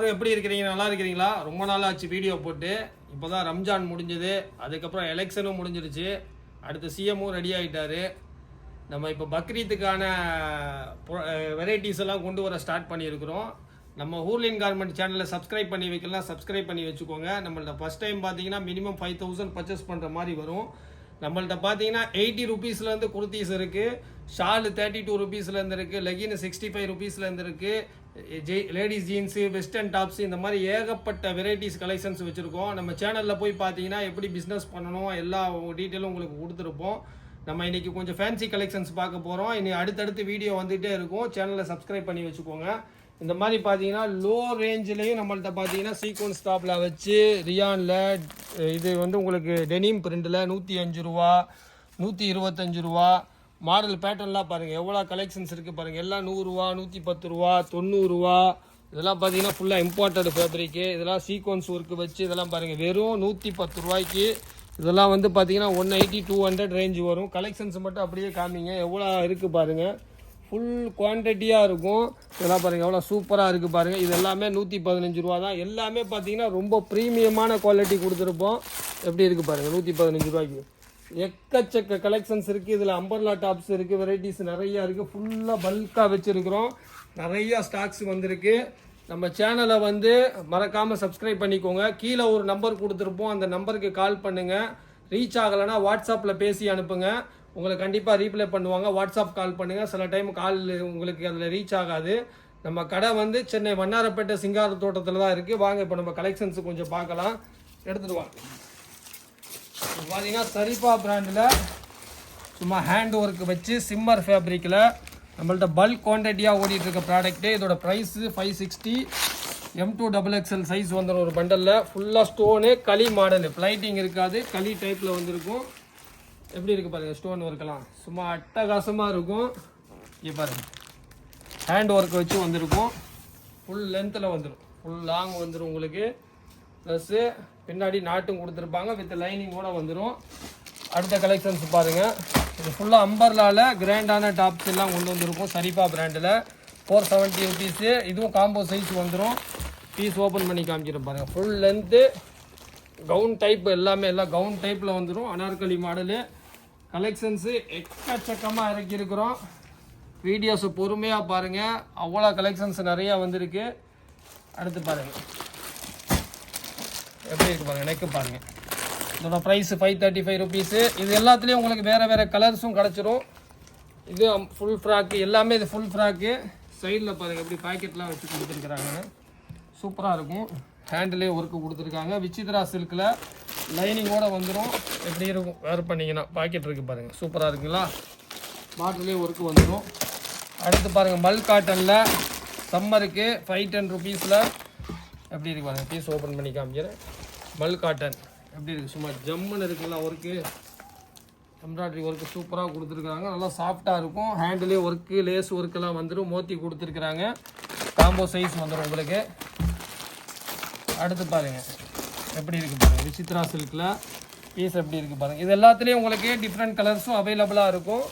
எல்லாரும் எப்படி இருக்கிறீங்க? நல்லா இருக்கிறீங்களா? ரொம்ப நாள் ஆச்சு வீடியோ போட்டு. இப்போ தான் ரம்ஜான் முடிஞ்சது, அதுக்கப்புறம் எலெக்ஷனும் முடிஞ்சிருச்சு, அடுத்து சிஎம்மும் ரெடி ஆகிட்டாரு. நம்ம இப்போ பக்ரீத்துக்கான வெரைட்டிஸ் எல்லாம் கொண்டு வர ஸ்டார்ட் பண்ணியிருக்கிறோம். நம்ம ஹூர்லின் கார்மெண்ட் சேனலை சப்ஸ்கிரைப் பண்ணி வைக்கலாம், சப்ஸ்கிரைப் பண்ணி வச்சுக்கோங்க. நம்மள்ட்ட ஃபஸ்ட் டைம் பார்த்தீங்கன்னா மினிமம் 5000 பர்ச்சேஸ் பண்ணுற மாதிரி வரும். நம்மள்ட்ட பார்த்தீங்கன்னா 80 ருபீஸ்லேருந்து குர்த்திஸ் இருக்குது, ஷாலு 32 ருபீஸ்லேருந்து இருக்குது, லெகின் 65 ருபீஸ்லேருந்து இருக்குது, லேடிஸ் ஜீன்ஸு, வெஸ்டர்ன் டாப்ஸ், இந்த மாதிரி ஏகப்பட்ட வெரைட்டிஸ் கலெக்ஷன்ஸ் வச்சுருக்கோம். நம்ம சேனலில் போய் பார்த்தீங்கன்னா எப்படி பிஸ்னஸ் பண்ணணும் எல்லா டீட்டெயிலும் உங்களுக்கு கொடுத்துருப்போம். நம்ம இன்றைக்கி கொஞ்சம் ஃபேன்சி கலெக்ஷன்ஸ் பார்க்க போகிறோம். இனி அடுத்தடுத்து வீடியோ வந்துகிட்டே இருக்கும். சேனலை சப்ஸ்கிரைப் பண்ணி வச்சுக்கோங்க. இந்த மாதிரி பார்த்தீங்கன்னா லோ ரேஞ்சிலையும் நம்மள்ட்ட பார்த்தீங்கன்னா சீக்வன்ஸ் டாப்பில் வச்சு ரியானில் இது வந்து உங்களுக்கு டெனிம் பிரிண்டில் 105 ரூபா, 125 ரூபா மாடல் பேட்டர்ன்லாம் பாருங்கள் எவ்வளோ கலெக்ஷன்ஸ் இருக்குது பாருங்கள். எல்லாம் 100 ரூபா, 110 ரூபா, 90 ரூபா. இதெல்லாம் பார்த்தீங்கன்னா ஃபுல்லாக இம்போர்ட்டட் ஃபேப்ரிக்கு. இதெல்லாம் சீக்வன்ஸ் ஒர்க்கு வச்சு இதெல்லாம் பாருங்கள் வெறும் 110 ரூபாய்க்கு. இதெல்லாம் வந்து பார்த்தீங்கன்னா 180, 200 ரேஞ்சு வரும். கலெக்ஷன்ஸ் மட்டும் அப்படியே காமிங்க எவ்வளோ இருக்குது பாருங்கள். ஃபுல் குவான்டிட்டியாக இருக்கும். இதெல்லாம் பாருங்கள் எவ்வளோ சூப்பராக இருக்குது பாருங்கள். இது எல்லாமே 115 ரூபா தான். எல்லாமே பார்த்தீங்கன்னா ரொம்ப ப்ரீமியமான குவாலிட்டி கொடுத்துருப்போம். எப்படி இருக்குது பாருங்கள் 115 ரூபாய்க்கு. எக்கச்சக்க கலெக்ஷன்ஸ் இருக்குது. இதில் அம்பர்லா டாப்ஸ் இருக்குது, வெரைட்டிஸ் நிறையா இருக்குது. ஃபுல்லாக பல்காக வச்சுருக்கிறோம். நிறையா ஸ்டாக்ஸ் வந்திருக்கு. நம்ம சேனலை வந்து மறக்காமல் சப்ஸ்கிரைப் பண்ணிக்கோங்க. கீழே ஒரு நம்பர் கொடுத்துருப்போம், அந்த நம்பருக்கு கால் பண்ணுங்கள். ரீச் ஆகலைன்னா வாட்ஸ்அப்பில் பேசி அனுப்புங்க, உங்களுக்கு கண்டிப்பாக ரீப்ளை பண்ணுவாங்க. வாட்ஸ்அப் கால் பண்ணுங்கள். சில டைம் கால் உங்களுக்கு அதில் ரீச் ஆகாது. நம்ம கடை வந்து சென்னை வண்ணாரப்பேட்டை சிங்கார தோட்டத்தில் தான் இருக்குது. வாங்க இப்போ நம்ம கலெக்ஷன்ஸ் கொஞ்சம் பார்க்கலாம். எடுத்துகிட்டு வாங்க. பார்த்தீங்கன்னா சரிஃபா பிராண்டில் சும்மா ஹேண்ட் ஒர்க் வச்சு சிம்மர் ஃபேப்ரிக்கில் நம்மள்ட்ட பல்க் குவான்டிட்டியாக ஓடிட்டு இருக்க ப்ராடக்ட்டு. இதோட ப்ரைஸு 560. M2XXL சைஸ் வந்துடும் ஒரு பண்டலில். ஃபுல்லாக ஸ்டோனு, களி மாடலு, ஃப்ளைட்டிங் இருக்காது, களி டைப்பில் வந்திருக்கும். எப்படி இருக்குது பாருங்கள் ஸ்டோன் ஒர்க்கெல்லாம் சும்மா அட்டகாசமாக இருக்கும். இங்கே பாருங்கள் ஹேண்ட் ஒர்க் வச்சு வந்திருக்கும். ஃபுல் லென்த்தில் வந்துடும், ஃபுல் லாங் வந்துடும் உங்களுக்கு. ப்ளஸ்ஸு பின்னாடி நாட்டும் கொடுத்துருப்பாங்க, வித் லைனிங்கோடு வந்துடும். அடுத்த கலெக்ஷன்ஸ் பாருங்கள். இது ஃபுல்லாக அம்பர்லாவில் கிராண்டான டாப்ஸ் எல்லாம் கொண்டு வந்திருக்கும். சரிஃபா பிராண்டில் 470 ருபீஸு. இதுவும் காம்போ சைஸ் வந்துடும். பீஸ் ஓப்பன் பண்ணி காமிச்சிடும் பாருங்கள். ஃபுல் லென்த்து கவுன் டைப் எல்லாமே எல்லாம் கவுன் டைப்பில் வந்துடும். அனார்கலி மாடலு கலெக்ஷன்ஸு எக்கச்சக்கமாக இறக்கியிருக்கிறோம். வீடியோஸை பொறுமையாக பாருங்கள், அவ்வளோ கலெக்ஷன்ஸ் நிறையா வந்திருக்கு. அடுத்து பாருங்கள் எப்படி இருக்குது பாருங்கள். நெக்கு பாருங்கள். இதோட ப்ரைஸு 535 ருபீஸு. இது எல்லாத்துலேயும் உங்களுக்கு வேறு வேறு கலர்ஸும் கிடச்சிரும். இது ஃபுல் ஃப்ராக்கு எல்லாமே. இது ஃபுல் ஃப்ராக்கு. சைடில் பாருங்கள் எப்படி பாக்கெட்லாம் வச்சு கொடுத்துருக்குறாங்கன்னு. சூப்பராக இருக்கும். ஹேண்டிலே ஒர்க்கு கொடுத்துருக்காங்க. விசித்ரா சில்கில் லைனிங்கோடு வந்துடும். எப்படி இருக்கும் வேறு பண்ணிங்கன்னா. பாக்கெட் இருக்குது பாருங்கள், சூப்பராக இருக்குங்களா. பாட்டிலே ஒர்க்கு வந்துடும். அடுத்து பாருங்கள் மல் காட்டனில் சம்மருக்கு 510 ருபீஸில் எப்படி இருக்கு பாருங்கள். பீஸ் ஓப்பன் பண்ணி காமிக்கிறேன். மல் காட்டன் எப்படி இருக்குது சும்மா ஜம்முன்னு இருக்குங்களா. ஒர்க்கு எம்ப்ராய்டரி ஒர்க்கு சூப்பராக கொடுத்துருக்குறாங்க. நல்லா சாஃப்டாக இருக்கும். ஹேண்டிலே ஒர்க்கு, லேஸ் ஒர்க்கெல்லாம் வந்துடும். மோத்தி கொடுத்துருக்குறாங்க. காம்போ சைஸ் வந்துடும் உங்களுக்கு. அடுத்து பாருங்கள் எப்படி இருக்குது பாருங்கள். விசித்ரா சில்கில் பீஸ் எப்படி இருக்குது பாருங்கள். இது எல்லாத்துலேயும் உங்களுக்கு டிஃப்ரெண்ட் கலர்ஸும் அவைலபிளாக இருக்கும்.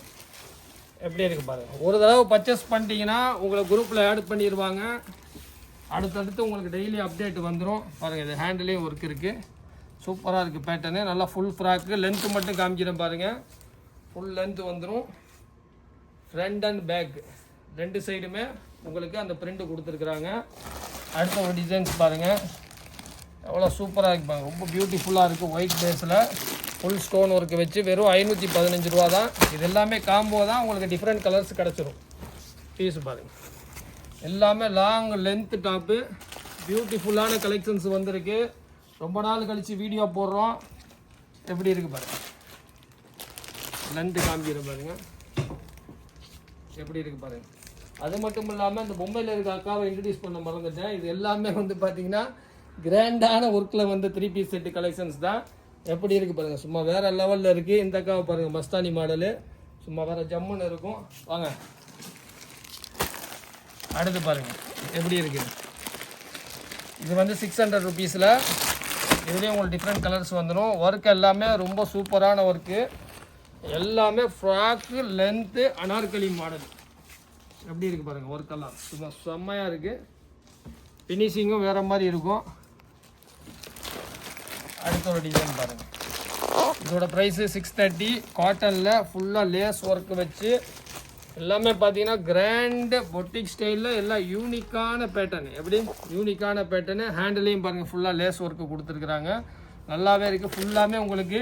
எப்படி இருக்குது பாருங்கள். ஒரு தடவை பர்ச்சேஸ் பண்ணிட்டீங்கன்னா உங்களை குரூப்பில் ஆட் பண்ணிடுவாங்க. அடுத்தடுத்து உங்களுக்கு டெய்லி அப்டேட் வந்துடும். பாருங்கள் இது ஹேண்டிலேயும் ஒர்க் இருக்குது. சூப்பராக இருக்குது பேட்டர்னு. நல்லா ஃபுல் ஃப்ராக்கு. லென்த்து மட்டும் காமிக்கிறேன் பாருங்கள். ஃபுல் லென்த்து வந்துடும். ஃப்ரண்ட் அண்ட் பேக் ரெண்டு சைடுமே உங்களுக்கு அந்த பிரிண்ட்டு கொடுத்துருக்குறாங்க. அடுத்த ஒரு டிசைன்ஸ் பாருங்கள் எவ்வளோ சூப்பராக இருக்குப்பாங்க. ரொம்ப பியூட்டிஃபுல்லாக இருக்குது. ஒயிட் பேஸில் ஃபுல் ஸ்டோன் ஒர்க்கு வச்சு வெறும் 515 ரூபா தான். இது எல்லாமே காம்போ தான். உங்களுக்கு டிஃப்ரெண்ட் கலர்ஸ் கிடச்சிரும். பீஸு பாருங்கள் எல்லாமே லாங் லென்த்து டாப்பு. பியூட்டிஃபுல்லான கலெக்ஷன்ஸ் வந்திருக்கு. ரொம்ப நாள் கழித்து வீடியோ போடுறோம். எப்படி இருக்குது பாருங்கள். லென்த்து காமிக்கிற பாருங்கள் எப்படி இருக்குது பாருங்கள். அது மட்டும் இல்லாமல் இந்த பொம்மையில் இருக்க அக்காவை இன்ட்ரடியூஸ் பண்ண மறந்துட்டேன். இது எல்லாமே வந்து பார்த்தீங்கன்னா கிராண்டான ஒர்க்கில் வந்து 3 பீஸ் செட்டு கலெக்ஷன்ஸ் தான். எப்படி இருக்குது பாருங்கள். சும்மா வேறு லெவலில் இருக்குது. இந்த அக்காவை பாருங்கள் மஸ்தானி மாடலு. சும்மா வேறு ஜம்முன்னு இருக்கும். வாங்க அடுத்து பாருங்கள் எப்படி இருக்குது. இது வந்து 600 ருபீஸில். இதுலேயும் உங்களுக்கு டிஃப்ரெண்ட் கலர்ஸ் வந்துடும். ஒர்க் எல்லாமே ரொம்ப சூப்பரான ஒர்க்கு. எல்லாமே ஃப்ராக்கு லென்த்து அனார்கலி மாடல். எப்படி இருக்குது பாருங்கள். ஒர்க்கெல்லாம் சும்மா செம்மையாக இருக்குது. ஃபினிஷிங்கும் வேறு மாதிரி இருக்கும். அடுத்த ஒரு டிசைன் பாருங்கள். இதோட ப்ரைஸு 630. காட்டனில் ஃபுல்லாக லேஸ் ஒர்க்கு வச்சு எல்லாமே பார்த்தீங்கன்னா கிராண்டு பொட்டிக் ஸ்டைலில் எல்லாம் யூனிக்கான பேட்டர்னு. எப்படி யூனிக்கான பேட்டர்னு. ஹேண்டிலையும் பாருங்கள் ஃபுல்லாக லேஸ் ஒர்க்கு கொடுத்துருக்குறாங்க. நல்லாவே இருக்குது. ஃபுல்லாமே உங்களுக்கு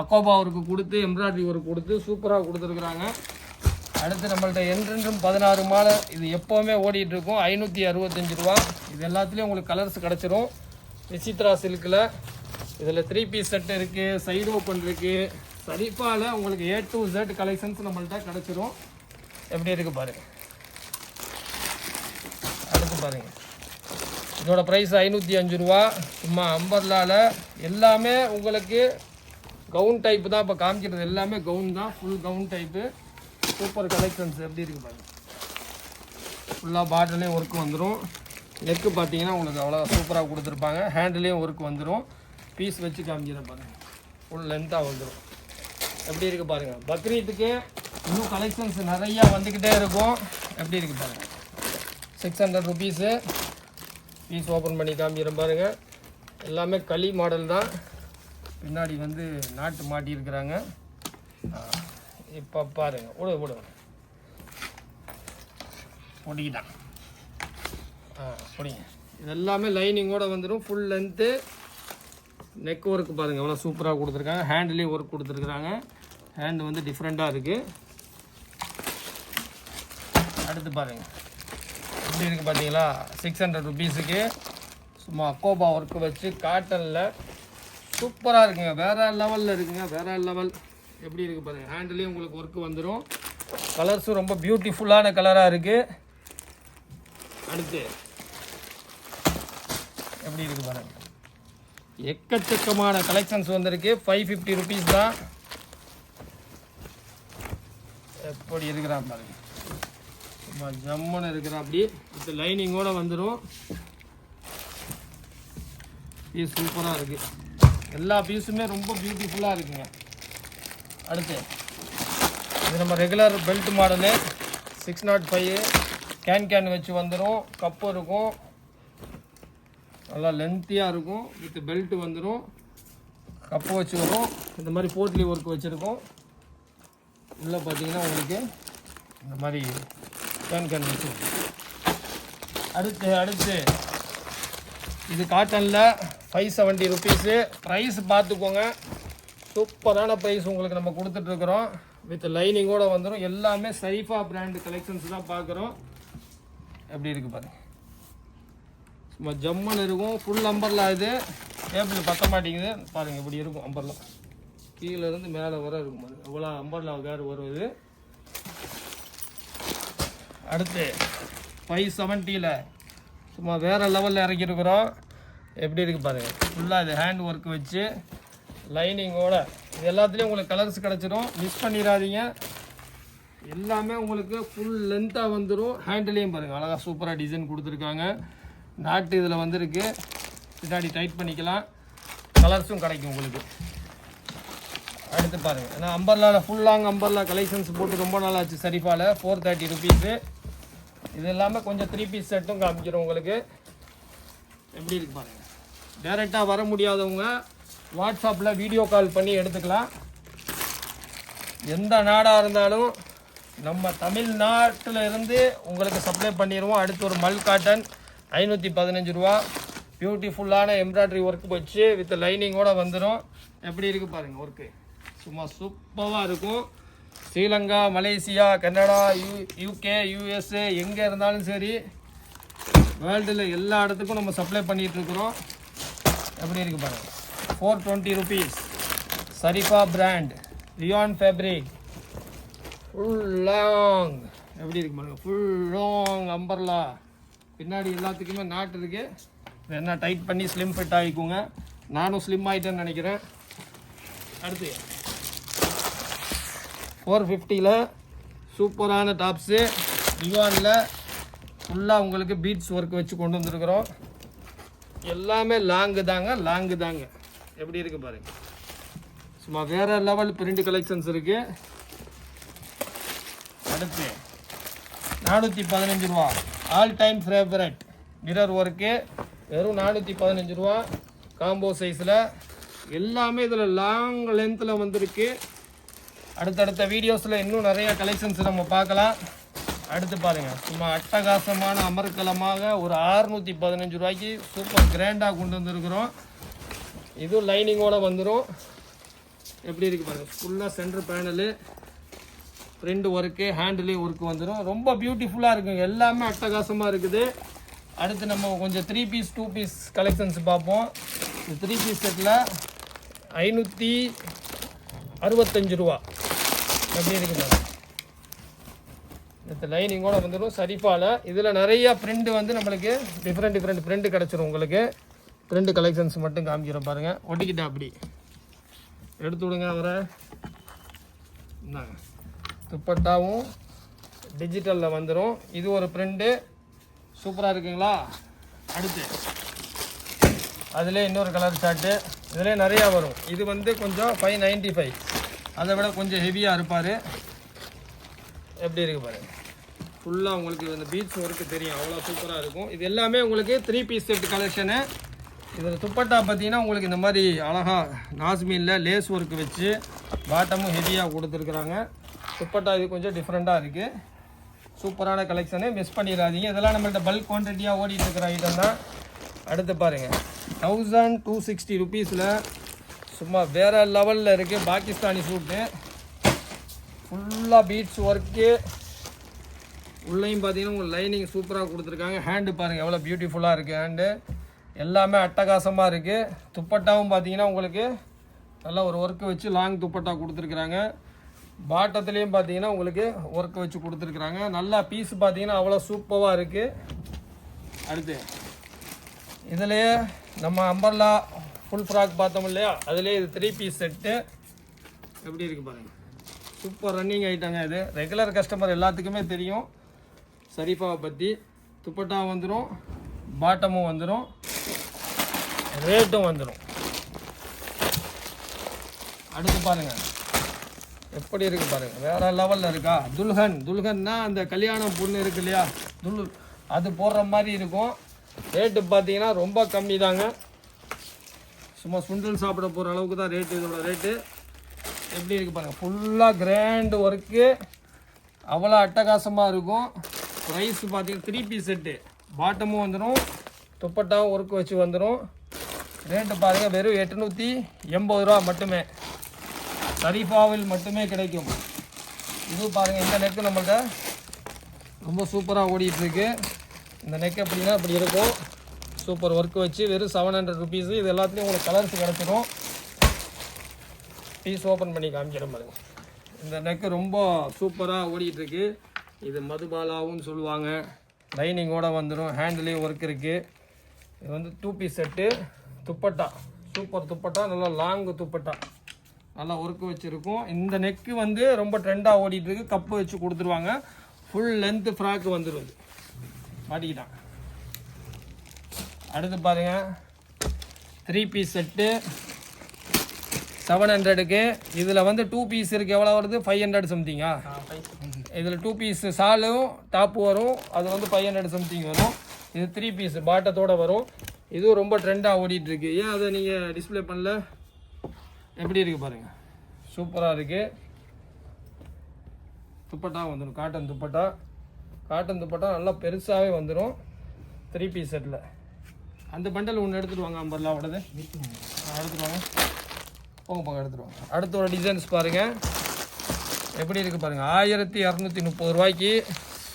அக்கோபா ஒர்க்கு கொடுத்து எம்ப்ராய்டரி ஒர்க் கொடுத்து சூப்பராக கொடுத்துருக்குறாங்க. அடுத்து நம்மள்ட்ட என்றென்றும் 16 மாலை இது எப்போவுமே ஓடிட்டுருக்கும். 565 ரூபா. இது எல்லாத்துலேயும் உங்களுக்கு கலர்ஸ் கிடச்சிரும். விசித்ரா சில்கில் இதில் 3 பீஸ் செட் இருக்குது, சைடு ஓப்பன் இருக்குது. சரிப்பால் உங்களுக்கு A to Z கலெக்ஷன்ஸ் நம்மள்ட்ட கிடச்சிரும். எப்படி இருக்குது பாருங்கள். அடுத்து பாருங்கள். இதோட ப்ரைஸ் 505 ரூபா. சும்மா அம்பர்லாவில் எல்லாமே உங்களுக்கு கவுன் டைப்பு தான். இப்போ காமிக்கிறது எல்லாமே கவுன் தான். Full gown type. Super collections. எப்படி இருக்குது பாருங்கள். ஃபுல்லாக பாட்டிலையும் ஒர்க் வந்துடும். நெக்கு பார்த்தீங்கன்னா உங்களுக்கு அவ்வளோ சூப்பராக கொடுத்துருப்பாங்க. ஹேண்டிலையும் ஒர்க் வந்துடும். பீஸ் வச்சு காமிக்கிறேன் பாருங்கள். ஃபுல் லென்த்தாக வந்துடும். எப்படி இருக்குது பாருங்கள். பக்ரீத்துக்கு இன்னும் கலெக்ஷன்ஸ் நிறையா வந்துக்கிட்டே இருக்கும். எப்படி இருக்குது பாருங்கள். 600 ருபீஸு. பீஸ் ஓப்பன் பண்ணி காமிக்கிறேன் பாருங்கள். எல்லாமே களி மாடல் தான். பின்னாடி வந்து நாட்டு மாட்டியிருக்கிறாங்க. இப்போ பாருங்கள். விடுங்க முடிக்கிட்டான். பிடிங்க. இது எல்லாமே லைனிங்கோடு வந்துடும். Full length. நெக் ஒர்க்கு பாருங்கள் எவ்வளோ சூப்பராக கொடுத்துருக்காங்க. ஹேண்ட்லேயும் ஒர்க் கொடுத்துருக்குறாங்க. ஹேண்டு வந்து டிஃப்ரெண்ட்டாக இருக்குது. அடுத்து பாருங்கள். எப்படி இருக்குது பார்த்தீங்களா. 600 ருபீஸுக்கு சும்மா அக்கோபா ஒர்க்கு வச்சு காட்டனில் சூப்பராக இருக்குங்க. வேறு லெவலில் இருக்குங்க. வேறு லெவல். எப்படி இருக்குது பாருங்கள். ஹேண்ட்லேயும் உங்களுக்கு ஒர்க்கு வந்துடும். கலர்ஸும் ரொம்ப பியூட்டிஃபுல்லான கலராக இருக்குது. அடுத்து எப்படி இருக்குது பாருங்கள். எக்கச்சக்கமான கலெக்ஷன்ஸ் வந்திருக்கு. 550 ருபீஸ் தான். எப்படி இருக்கிறான் பாருங்கள். சும்மா ஜம்முன்னு இருக்கிறான். அப்படி இப்போ லைனிங்கோடு வந்துடும். பீஸ் சூப்பராக இருக்குது. எல்லா பீஸுமே ரொம்ப பியூட்டிஃபுல்லாக இருக்குங்க. அடுத்து இது நம்ம ரெகுலர் பெல்ட் மாடலு 605. கேன் வச்சு வந்துடும். கப்பு இருக்கும். நல்லா லென்த்தியாக இருக்கும். வித் பெல்ட் வந்துடும். கப்பு வச்சு வரும். இந்த மாதிரி போட்லி ஒர்க் வச்சுருக்கோம். உள்ளே பார்த்தீங்கன்னா உங்களுக்கு இந்த மாதிரி கேன் வச்சு. அடுத்து இது காட்டனில் 570 ருபீஸு. ப்ரைஸ் பார்த்துக்கோங்க. சூப்பரான ப்ரைஸ் உங்களுக்கு நம்ம கொடுத்துட்ருக்குறோம். வித் லைனிங்கோடு வந்துடும். எல்லாமே சைஃபா பிராண்டு கலெக்ஷன்ஸ் தான் பார்க்குறோம். எப்படி இருக்குது பாருங்கள். சும்மா ஜம்மன் இருக்கும். Full umbrella. இது டேபிள் பற்ற மாட்டேங்குது பாருங்கள். இப்படி இருக்கும் அம்பர்லா. கீழேருந்து மேலே வர இருக்கும் பாருங்கள். எவ்வளோ அம்பர்லா வேறு வருவது. அடுத்து 570ல் சும்மா வேறு லெவலில் இறக்கிருக்கிறோம். எப்படி இருக்குது பாருங்கள். ஃபுல்லாக இது ஹேண்ட் ஒர்க் வச்சு லைனிங்கோட இது எல்லாத்துலேயும் உங்களுக்கு கலர்ஸ் கிடச்சிரும். மிஸ் பண்ணிடாதீங்க. எல்லாமே உங்களுக்கு ஃபுல் லென்த்தாக வந்துடும். ஹேண்டிலையும் பாருங்கள் அழகாக சூப்பராக டிசைன் கொடுத்துருக்காங்க. நாட்டு இதில் வந்துருக்கு. பின்னாடி டைட் பண்ணிக்கலாம். கலர்ஸும் கிடைக்கும் உங்களுக்கு. அடுத்து பாருங்கள். ஏன்னா அம்பர்லாவில் ஃபுல் லாங் அம்பர்லா கலெக்ஷன்ஸ் போட்டு ரொம்ப நாள் ஆச்சு. சரிஃபால் 430 ருபீஸு. இது எல்லாமே கொஞ்சம் 3 பீஸ் செட்டும் காமிக்கிறோம் உங்களுக்கு. எப்படி இருக்கு பாருங்கள். டைரெக்டாக வர முடியாதவங்க வாட்ஸ்அப்பில் வீடியோ கால் பண்ணி எடுத்துக்கலாம். எந்த நாடாக இருந்தாலும் நம்ம தமிழ்நாட்டில் இருந்து உங்களுக்கு சப்ளை பண்ணிடுவோம். அடுத்து ஒரு மல் காட்டன் 515 ரூபா. பியூட்டிஃபுல்லான எம்ப்ராய்டரி ஒர்க் வச்சு வித் லைனிங்கோடு வந்துடும். எப்படி இருக்குது பாருங்கள். ஒர்க்கு சும்மா சூப்பராக இருக்கும். Sri Lanka, Malaysia, Canada, UK, USA எங்கே இருந்தாலும் சரி வேர்ல்டில் எல்லா இடத்துக்கும் நம்ம சப்ளை பண்ணிகிட்ருக்குறோம். எப்படி இருக்குது பாருங்கள். 420 ருபீஸ். சரிஃபா brand rayon fabric. Full long. எப்படி இருக்கு பாருங்கள். Full long umbrella. பின்னாடி எல்லாத்துக்குமே நாட்டு இருக்குது. என்ன டைட் பண்ணி ஸ்லிம் ஃபிட் ஆகிக்குங்க. நானும் ஸ்லிம் ஆகிட்டேன்னு நினைக்கிறேன். அடுத்து 450ல் சூப்பரான டாப்ஸு. ரியானில் ஃபுல்லாக உங்களுக்கு பீட்ஸ் ஒர்க் வச்சு கொண்டு வந்துருக்குறோம். எல்லாமே லாங்கு தாங்க. எப்படி இருக்குது பாருங்கள். சும்மா வேறு லெவல் பிரிண்ட் கலெக்ஷன்ஸ் இருக்குது. அடுத்து 415 ரூபா. All time favourite mirror work வெறும் 415 ரூபா காம்போ சைஸில். எல்லாமே இதில் லாங் லென்த்தில் வந்திருக்கு. அடுத்தடுத்த வீடியோஸில் இன்னும் நிறைய கலெக்ஷன்ஸ் நம்ம பார்க்கலாம். அடுத்து பாருங்கள், சும்மா அட்டகாசமான அமர்க்கலமாக ஒரு 615 ரூபாய்க்கு சூப்பர் கிராண்டாக கொண்டு வந்துருக்குறோம். இதுவும் லைனிங்கோடு வந்துடும். எப்படி இருக்குது பாருங்கள், ஃபுல்லாக சென்டர் பேனலு, பிரிண்ட் ஒர்க்கு, ஹேண்டிலே ஒர்க்கு வந்துடும். ரொம்ப பியூட்டிஃபுல்லாக இருக்கும். எல்லாமே அட்டகாசமாக இருக்குது. அடுத்து நம்ம கொஞ்சம் 3 பீஸ் 2 பீஸ் கலெக்ஷன்ஸ் பார்ப்போம். இந்த 3 பீஸ் செட்டில் 565 ரூபா. எப்படி இருக்குது இந்த லைனிங்கோடு வந்துடும் சரிஃபால். இதில் நிறையா பிரிண்ட் வந்து நம்மளுக்கு டிஃப்ரெண்ட் பிரிண்ட் கிடச்சிரும். உங்களுக்கு பிரிண்ட் கலெக்ஷன்ஸ் மட்டும் காமிக்கிறோம் பாருங்கள். ஒட்டிக்கிட்டா அப்படி எடுத்து விடுங்க அவரை. இந்தாங்க, துப்பட்டாவும் டிஜிட்டலில் வந்துடும். இது ஒரு பிரிண்ட்டு சூப்பராக இருக்குங்களா. அடுத்து அதில் இன்னொரு கலர் ஷார்ட்டு, இதில் நிறையா வரும். இது வந்து கொஞ்சம் 595, அதை விட கொஞ்சம் ஹெவியாக இருப்பார். எப்படி இருக்குது பாருங்கள், ஃபுல்லாக உங்களுக்கு இந்த பீட்ஸ் ஒர்க்கு தெரியும், அவ்வளோ சூப்பராக இருக்கும். இது எல்லாமே உங்களுக்கு 3 பீஸ் செட் கலெக்ஷனு. இதில் துப்பட்டா பார்த்தீங்கன்னா உங்களுக்கு இந்த மாதிரி அழகாக நாஸ்மீனில் லேஸ் ஒர்க்கு வச்சு பாட்டமும் ஹெவியாக கொடுத்துருக்குறாங்க. துப்பட்டா இது கொஞ்சம் டிஃப்ரெண்ட்டாக இருக்குது. சூப்பரான கலெக்ஷனு, மிஸ் பண்ணிடாதீங்க. இதெல்லாம் நம்மள்ட்ட பல்க் குவான்டிட்டியாக ஓடிட்டு இருக்கிற ஐட்டம் தான். அடுத்து பாருங்கள், 1260 ருபீஸில் சும்மா வேறு லெவலில் இருக்குது பாகிஸ்தானி சூட்டு. ஃபுல்லாக பீட்ஸ் ஒர்க்கு, உள்ளேயும் பார்த்தீங்கன்னா உங்களுக்கு லைனிங் சூப்பராக கொடுத்துருக்காங்க. ஹேண்டு பாருங்கள் எவ்வளோ பியூட்டிஃபுல்லாக இருக்குது. ஹேண்டு எல்லாமே அட்டகாசமாக இருக்குது. துப்பட்டாவும் பார்த்தீங்கன்னா உங்களுக்கு நல்லா ஒரு ஒர்க்கு வச்சு லாங் துப்பட்டா கொடுத்துருக்குறாங்க. பாட்டத்துலேயும் பார்த்தீங்கன்னா உங்களுக்கு ஒர்க்கு வச்சு கொடுத்துருக்குறாங்க. நல்லா பீஸ் பார்த்தீங்கன்னா அவ்வளோ சூப்பராக இருக்குது. அடுத்து இதுலேயே நம்ம அம்பர்லா ஃபுல் ஃப்ராக் பார்த்தோம் இல்லையா, அதுலேயே இது 3 பீஸ் செட்டு. எப்படி இருக்குது பாருங்கள், சூப்பர் ரன்னிங் ஐட்டங்க. இது ரெகுலர் கஸ்டமர் எல்லாத்துக்குமே தெரியும் சரிஃபாவை பற்றி. துப்பட்டா வந்துடும், பாட்டமும் வந்துடும், ரேட்டும் வந்துடும். அடுத்து பாருங்கள் எப்படி இருக்குது பாருங்கள், வேறு லெவலில் இருக்கா. துல்கன்னா அந்த கல்யாணம் பொண்ணு இருக்கு இல்லையா, அது போடுற மாதிரி இருக்கும். ரேட்டு பார்த்தீங்கன்னா ரொம்ப கம்மி தாங்க. சும்மா சுண்டல் சாப்பிட போகிற அளவுக்கு தான் ரேட்டு. இதோட ரேட்டு எப்படி இருக்குது பாருங்கள், ஃபுல்லாக கிராண்ட் ஒர்க்கு, அவ்வளோ அட்டகாசமாக இருக்கும். ப்ரைஸ் பார்த்தீங்கன்னா 3 பீஸ் செட்டு, பாட்டமும் வந்துடும், துப்பட்டாவும் ஒர்க்கு வச்சு வந்துடும். ரேட்டு பாருங்கள் வெறும் 880 ரூபா மட்டுமே. சரிஃபாவில் மட்டுமே கிடைக்கும். இது பாருங்கள், இந்த நெக்கு நம்மள்ட்ட ரொம்ப சூப்பராக ஓடிட்டுருக்கு. இந்த நெக் எப்படின்னா இப்படி இருக்கும், சூப்பர் ஒர்க்கு வச்சு வெறும் 700 ருபீஸு. இது எல்லாத்துலேயும் உங்களுக்கு கலர்ஸ் கிடச்சிடும். பீஸ் ஓப்பன் பண்ணி காமிக்கிறேன் பாருங்கள். இந்த நெக்கு ரொம்ப சூப்பராக ஓடிட்டுருக்கு. இது மதுபாலாவும் சொல்லுவாங்க. லைனிங்கோடு வந்துடும், ஹேண்ட்லேயும் ஒர்க் இருக்குது. இது வந்து 2 piece set. Dupatta super dupatta, நல்லா லாங் துப்பட்டா, நல்லா ஒர்க்கு வச்சுருக்கும். இந்த நெக்கு வந்து ரொம்ப ட்ரெண்டாக ஓடிட்டுருக்கு. கப்பு வச்சு கொடுத்துருவாங்க. ஃபுல் லென்த்து ஃப்ராக்கு வந்துடும். மாட்டிக்கிட்டான். அடுத்து பாருங்கள், 3 பீஸ் செட்டு 700க்கு. இதில் வந்து 2 பீஸ் இருக்குது. எவ்வளோ வருது, 500 சம்திங்கா. இதில் 2 பீஸ் சாலும் டாப்பு வரும், அது வந்து 500 சம்திங் வரும். இது 3 பீஸ் பாட்டத்தோடு வரும். இதுவும் ரொம்ப ட்ரெண்டாக ஓடிட்டுருக்கு. ஏன் அதை நீங்கள் டிஸ்பிளே பண்ணல? எப்படி இருக்குது பாருங்கள், சூப்பராக இருக்குது. துப்பட்டா வந்துடும், காட்டன் துப்பட்டா. காட்டன் துப்பட்டா நல்லா பெருசாகவே வந்துடும் 3 பீஸ் செட்டில். அந்த பண்டல் ஒன்று எடுத்துகிட்டு வாங்க, அம்பர்லாவோடது எடுத்துகிட்டு வாங்க. போங்க எடுத்துகிட்டு வாங்க. அடுத்த ஒரு டிசைன்ஸ் பாருங்கள் எப்படி இருக்குது பாருங்கள். 1230 ரூபாய்க்கு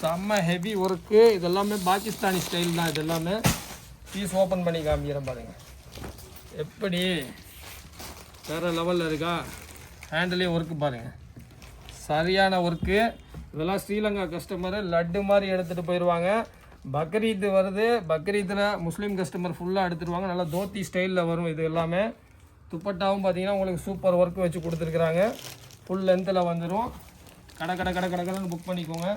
செம்ம ஹெவி ஒர்க்கு. இதெல்லாமே பாகிஸ்தானி ஸ்டைல் தான். இது எல்லாமே பீஸ் ஓப்பன் பண்ணி காமிக்கிறேன் பாருங்கள். எப்படி வேறு லெவலில் இருக்கா. ஹேண்டிலே ஒர்க்கு பாருங்கள், சரியான ஒர்க்கு. இதெல்லாம் ஸ்ரீலங்கா கஸ்டமரு லட்டு மாதிரி எடுத்துகிட்டு போயிடுவாங்க. பக்ரீத் வருது, பக்ரீத்தில் முஸ்லீம் கஸ்டமர் ஃபுல்லாக எடுத்துடுவாங்க. நல்லா தோத்தி ஸ்டைலில் வரும் இது எல்லாமே. துப்பட்டாவும் பார்த்தீங்கன்னா உங்களுக்கு சூப்பர் ஒர்க்கு வச்சு கொடுத்துருக்குறாங்க. ஃபுல் லென்த்தில் வந்துடும். கடன்னு புக் பண்ணிக்கோங்க.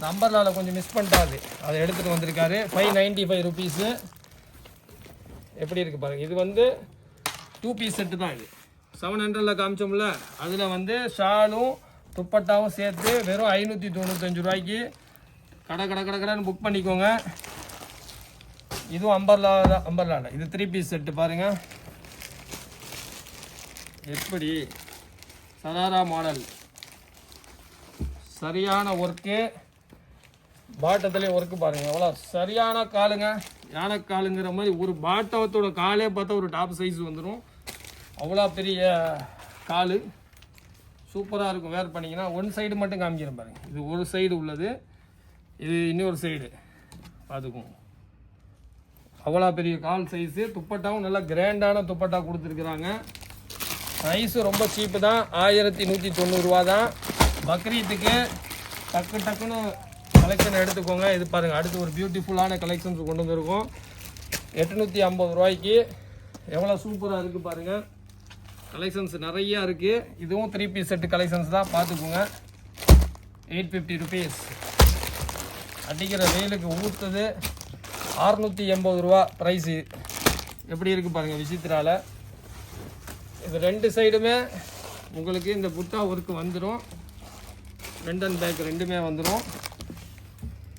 நம்பர்லால் கொஞ்சம் மிஸ் பண்ணிட்டாது, அதை எடுத்துகிட்டு வந்திருக்காரு. 595 ருபீஸு. எப்படி இருக்குது பாருங்கள். இது வந்து 2 பீஸ் செட்டு தான். இது 700ல் காமிச்சோம்ல, அதில் வந்து ஷாலும் துப்பட்டாவும் சேர்த்து வெறும் 595 ரூபாய்க்கு. கடன்னு புக் பண்ணிக்கோங்க. இதுவும் அம்பர்லா தான், அம்பர்லா இல்லை, இது 3 பீஸ் செட்டு பாருங்கள் எப்படி சராரா மாடல். சரியான ஒர்க்கு, பாட்டத்துலேயே ஒர்க்கு பாருங்கள் எவ்வளோ சரியான காலுங்க. யானைக்காலுங்கிற மாதிரி ஒரு பாட்டத்தோட காலே பார்த்தா ஒரு டாப் சைஸ் வந்துடும். அவ்வளோ பெரிய கால் சூப்பராக இருக்கும். வேர் பண்ணிங்கன்னா ஒன் சைடு மட்டும் காமிக்கிறேன் பாருங்கள். இது ஒரு சைடு உள்ளது, இது இன்னொரு சைடு பார்த்துக்குவோம். அவ்வளோ பெரிய கால் சைஸு. துப்பட்டாவும் நல்லா கிராண்டான துப்பட்டா கொடுத்துருக்குறாங்க. ப்ரைஸு ரொம்ப சீப்பு தான், 1190 ரூபா தான். பக்ரீத்துக்கு டக்குன்னு கலெக்ஷன் எடுத்துக்கோங்க. இது பாருங்கள், அடுத்து ஒரு பியூட்டிஃபுல்லான கலெக்ஷன்ஸ் கொண்டு வந்துருக்கோம். 850 ரூபாய்க்கு எவ்வளோ சூப்பராக இருக்குது பாருங்கள். கலெக்ஷன்ஸ் நிறையா இருக்குது. இதுவும் 3 பீஸ் செட்டு கலெக்ஷன்ஸ் தான், பார்த்துக்கோங்க. 850 ருபீஸ். அடிக்கிற வெயிலுக்கு ஊற்றுது. 680 ரூபா ப்ரைஸு. எப்படி இருக்குது பாருங்கள் விசித்திராவில். இது 2 சைடுமே உங்களுக்கு இந்த புட்டா ஒர்க்கு வந்துடும். ஃப்ரண்ட் அண்ட் பேக் ரெண்டுமே வந்துடும்.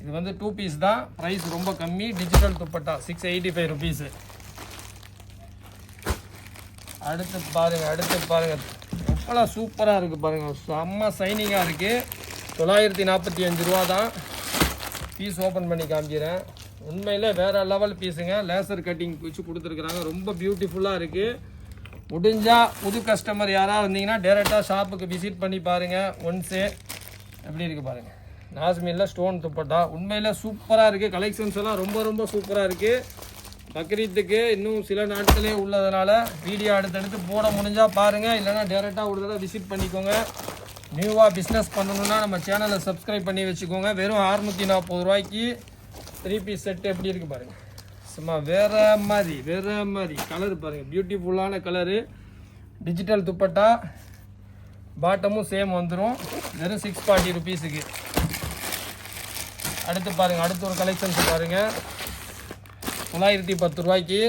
இது வந்து 2 பீஸ் தான், ப்ரைஸ் ரொம்ப கம்மி. Digital dupatta 685 rupees. அடுத்து பாருங்கள் எவ்வளோ சூப்பராக இருக்குது பாருங்கள். செம்ம சைனிங்காக இருக்குது. 945 ரூபா தான். பீஸ் ஓப்பன் பண்ணி காமிக்கிறேன். உண்மையில் வேறு லெவல் பீஸுங்க. லேசர் கட்டிங் வச்சு கொடுத்துருக்குறாங்க. ரொம்ப பியூட்டிஃபுல்லாக இருக்குது. முடிஞ்சால் புது கஸ்டமர் யாராவது வந்தீங்கன்னா டேரெக்டாக ஷாப்புக்கு விசிட் பண்ணி பாருங்கள் ஒன்ஸு. எப்படி இருக்குது பாருங்கள். நாஸ்மியில் ஸ்டோன் துப்பட்டா உண்மையில் சூப்பராக இருக்குது. கலெக்ஷன்ஸ் எல்லாம் ரொம்ப சூப்பராக இருக்குது. பக்ரீத்துக்கு இன்னும் சில நாட்களே உள்ளதுனால வீடியோ அடுத்தடுத்து போட முடிஞ்சால் பாருங்கள், இல்லைனா டேரெக்டாக ஒரு தடவை விசிட் பண்ணிக்கோங்க. நியூவாக பிஸ்னஸ் பண்ணணுன்னா நம்ம சேனலை சப்ஸ்கிரைப் பண்ணி வச்சுக்கோங்க. வெறும் 640 ரூபாய்க்கு 3 பீஸ் செட்டு எப்படி இருக்குது பாருங்கள். சும்மா வேறு மாதிரி கலர் பாருங்கள். பியூட்டிஃபுல்லான கலரு. டிஜிட்டல் துப்பட்டா, பாட்டமும் சேம் வந்துடும். வெறும் 640 ருபீஸுக்கு. அடுத்து பாருங்கள், அடுத்து ஒரு கலெக்ஷன்ஸ் பாருங்கள். 910 ரூபாய்க்கு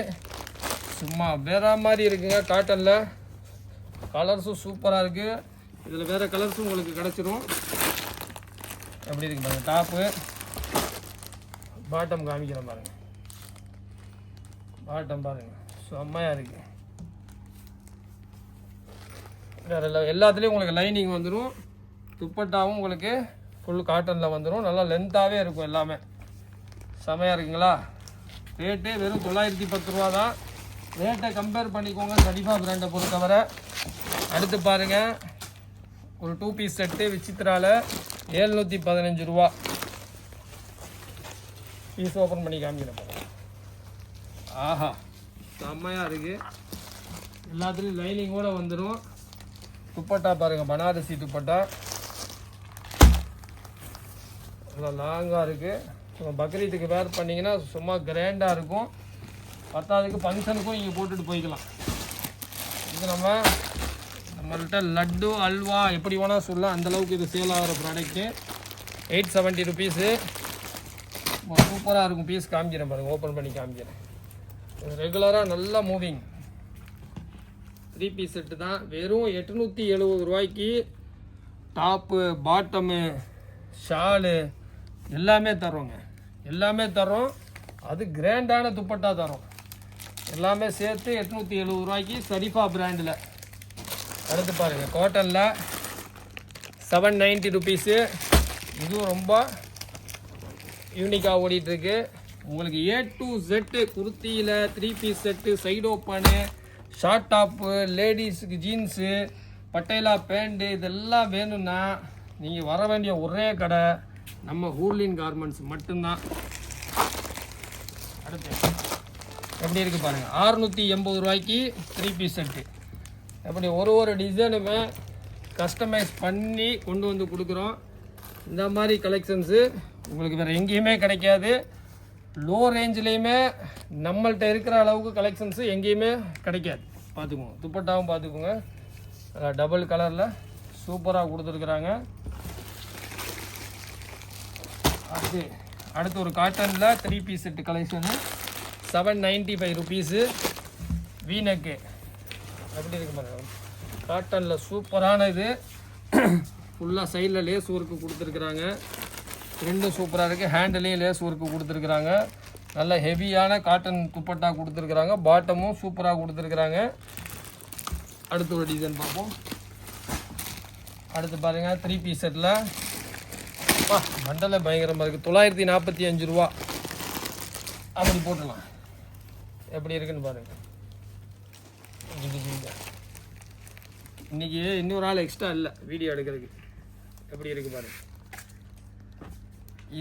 சும்மா வேறு மாதிரி இருக்குங்க. காட்டனில் கலர்ஸும் சூப்பராக இருக்குது. இதில் வேறு கலர்ஸும் உங்களுக்கு கிடச்சிரும். எப்படி இருக்குது பாருங்கள். டாப்பு பாட்டம் காமிக்கிறேன் பாருங்கள். பாட்டம் பாருங்கள் செம்மையாக இருக்குது. வேறு எல்லாத்துலேயும் உங்களுக்கு லைனிங் வந்துடும். துப்பட்டாவும் உங்களுக்கு ஃபுல் காட்டனில் வந்துடும். நல்லா லென்த்தாகவே இருக்கும். எல்லாமே செம்மையாக இருக்குங்களா. ரேட்டு வெறும் 910 ரூபா தான். ரேட்டை கம்பேர் பண்ணிக்கோங்க சரிஃபா பிராண்டை பொறுத்தவரை. அடுத்து பாருங்கள், ஒரு 2 பீஸ் செட்டு விசித்திராவில் 715 ரூபா. பீஸ் ஓப்பன் பண்ணி காமிக்கிறேன். ஆஹா செம்மையாக இருக்குது. எல்லாத்துலேயும் லைனிங்கோடு வந்துடும். துப்பட்டா பாருங்கள், பனாரசி துப்பட்டா நல்லா லாங்காக இருக்குது. பக்ரீத்துக்கு வேர் பண்ணிங்கன்னா சும்மா கிராண்டாக இருக்கும். பத்தாவதுக்கு ஃபங்க்ஷனுக்கும் இங்கே போட்டுட்டு போய்க்கலாம். இது நம்மள்கிட்ட லட்டு அல்வா எப்படி வேணால் சொல்லலாம், அந்தளவுக்கு இது சேல் ஆகிற ப்ராடக்ட்டு. 870 ருபீஸு. சூப்பராக இருக்கும். பீஸ் காமிக்கிறேன் பாருங்கள், ஓப்பன் பண்ணி காமிக்கிறேன். ரெகுலராக நல்லா மூவிங் 3 பீஸ் செட்டு தான். வெறும் 870 ரூபாய்க்கு டாப்பு, பாட்டமு, ஷாலு எல்லாமே தரோங்க. எல்லாமே தரோம். அது கிராண்டான துப்பட்டா தரோம். எல்லாமே சேர்த்து 870 ரூபாய்க்கு சரிஃபா பிராண்டில். அடுத்து பாருங்கள், காட்டனில் 790 ருபீஸு. இதுவும் ரொம்ப யூனிக்காக ஓடிட்டுருக்கு. உங்களுக்கு A to Z குர்த்தியில் 3 piece set, side open, short top, லேடிஸுக்கு ஜீன்ஸு, பட்டேலா பேண்ட்டு இதெல்லாம் வேணும்னா நீங்கள் வர வேண்டிய ஒரே கடை நம்ம ஹூர்லின் கார்மெண்ட்ஸ் மட்டும்தான். அடுத்து எப்படி இருக்குது பாருங்கள். 680 ரூபாய்க்கு 3 பீஸ் செட்டு. எப்படி ஒரு டிசைனுமே கஸ்டமைஸ் பண்ணி கொண்டு வந்து கொடுக்குறோம். இந்த மாதிரி கலெக்ஷன்ஸு உங்களுக்கு வேறு எங்கேயுமே கிடைக்காது. லோ ரேஞ்சிலையுமே நம்மள்கிட்ட இருக்கிற அளவுக்கு கலெக்ஷன்ஸு எங்கேயுமே கிடைக்காது. பார்த்துக்கோங்க. துப்பட்டாவும் பார்த்துக்கோங்க, டபுள் கலரில் சூப்பராக கொடுத்துருக்குறாங்க. அடுத்து ஒரு காட்டனில் 3 பீஸ் செட்டு கலெக்ஷனு 795 ருபீஸு. வீனக்கு அப்படி இருக்கு பாருங்க. காட்டனில் சூப்பரான இது. ஃபுல்லாக சைடில் லேஸ் ஒர்க்கு கொடுத்துருக்குறாங்க. ரெண்டும் சூப்பராக இருக்குது. ஹேண்டிலையும் லேஸ் ஒர்க்கு கொடுத்துருக்குறாங்க. நல்ல ஹெவியான காட்டன் துப்பட்டா கொடுத்துருக்குறாங்க. பாட்டமும் சூப்பராக கொடுத்துருக்குறாங்க. அடுத்து ஒரு டிசைன் பார்ப்போம். அடுத்து பாருங்கள் 3 பீஸ் செட்டில் மண்டல பயங்கரமாக இருக்குது. 945 ரூபா அப்படி போட்டுடலாம். எப்படி இருக்குன்னு பாருங்கள். இன்றைக்கி இன்னொரு ஆள் எக்ஸ்ட்ரா இல்லை வீடியோ எடுக்கிறதுக்கு. எப்படி இருக்குது பாருங்கள்.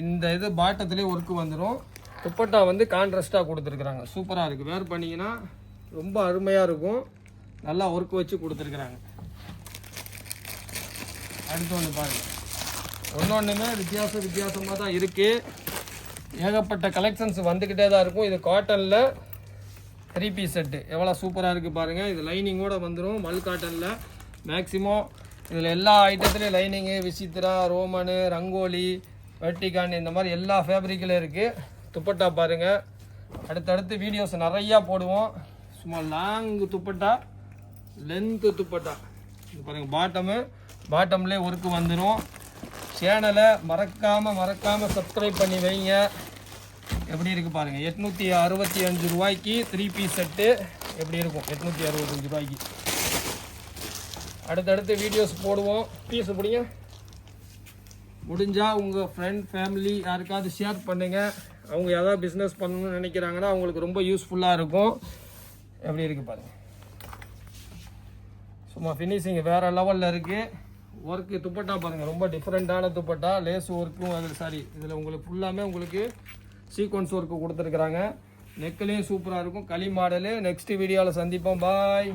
இந்த இது பாட்டத்துலேயே ஒர்க்கு வந்துடும். துப்பட்டா வந்து கான்ட்ராஸ்ட்டாக கொடுத்துருக்குறாங்க. சூப்பராக இருக்குது. வேர் பண்ணிங்கன்னா ரொம்ப அருமையாக இருக்கும். நல்லா ஒர்க் வச்சு கொடுத்துருக்குறாங்க. அடுத்து ஒன்று பாருங்கள். ஒன்றுமே வித்தியாசமாக தான் இருக்குது. ஏகப்பட்ட கலெக்ஷன்ஸ் வந்துக்கிட்டே தான் இருக்கும். இது காட்டனில் 3 பீஸ் செட்டு எவ்வளோ சூப்பராக இருக்குது பாருங்கள். இது லைனிங்கோடு வந்துடும். மல் காட்டனில் மேக்ஸிமம் இதில் எல்லா ஐட்டத்துலேயும் லைனிங்கு, விசித்ரா, ரோமனு, ரங்கோலி, வெர்டிகான் இந்த மாதிரி எல்லா ஃபேப்ரிக்கிலும் இருக்குது. துப்பட்டா பாருங்கள். அடுத்தடுத்து வீடியோஸ் நிறையா போடுவோம். சும்மா லாங் துப்பட்டா, லென்த்து துப்பட்டா. இது பாருங்கள். பாட்டம்லேயே ஒர்க்கு வந்துடும். சேனலை மறக்காமல் சப்ஸ்கிரைப் பண்ணி வைங்க. எப்படி இருக்குது பாருங்கள். 865 ரூபாய்க்கு 3 பீஸ் செட்டு எப்படி இருக்கும். 865 ரூபாய்க்கு அடுத்தடுத்து வீடியோஸ் போடுவோம். பீஸ் பிடிங்க. முடிஞ்சால் உங்கள் ஃப்ரெண்ட் ஃபேமிலி யாருக்காவது ஷேர் பண்ணுங்கள். அவங்க எதாவது பிஸ்னஸ் பண்ணணும்னு நினைக்கிறாங்கன்னா அவங்களுக்கு ரொம்ப யூஸ்ஃபுல்லாக இருக்கும். எப்படி இருக்குது பாருங்கள். சும்மா ஃபினிஷிங் வேறு லெவலில் இருக்குது. ஒர்க்கு துப்பட்டா பாருங்கள். ரொம்ப டிஃப்ரெண்ட்டான துப்பட்டா. லேஸ் ஒர்க்கும் இதில் உங்களுக்கு ஃபுல்லாமே உங்களுக்கு சீக்வன்ஸ் ஒர்க்கு கொடுத்துருக்குறாங்க. நெக்லேயும் சூப்பராக இருக்கும். களி மாடலு. நெக்ஸ்ட் வீடியோவில் சந்திப்போம். பாய்.